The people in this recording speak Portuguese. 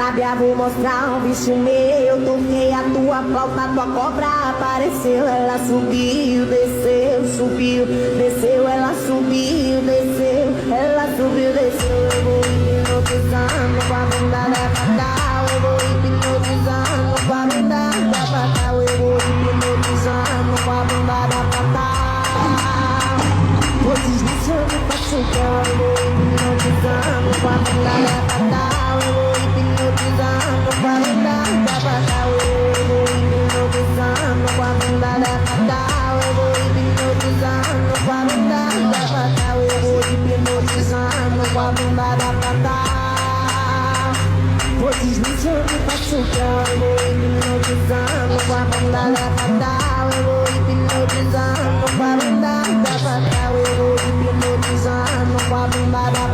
lábia, vou mostrar um bicho meu. Toquei a tua flauta, tua cobra apareceu. Ela subiu, desceu, subiu, desceu. Ela subiu, desceu, ela subiu, desceu. Eu vou hipnotizando com a bunda da Fatal. Eu vou hipnotizando com a bunda da Fatal. Eu vou hipnotizando com a bunda da Fatal. Vou deslizando pra chegar. Eu vou hipnotizando com a bunda da Fatal. Eu vou hipnotizando com a bunda da Fatal. Eu vou hipnotizando com a bunda da Fatal. Eu vou hipnotizando com a bunda da Fatal. Eu vou hipnotizando com a bunda da Fatal. Vou deslizando pra chegar. Eu vou hipnotizando com a bunda da Fatal. Eu vou hipnotizando com a bunda da Fatal. Eu vou hipnotizando com a bunda da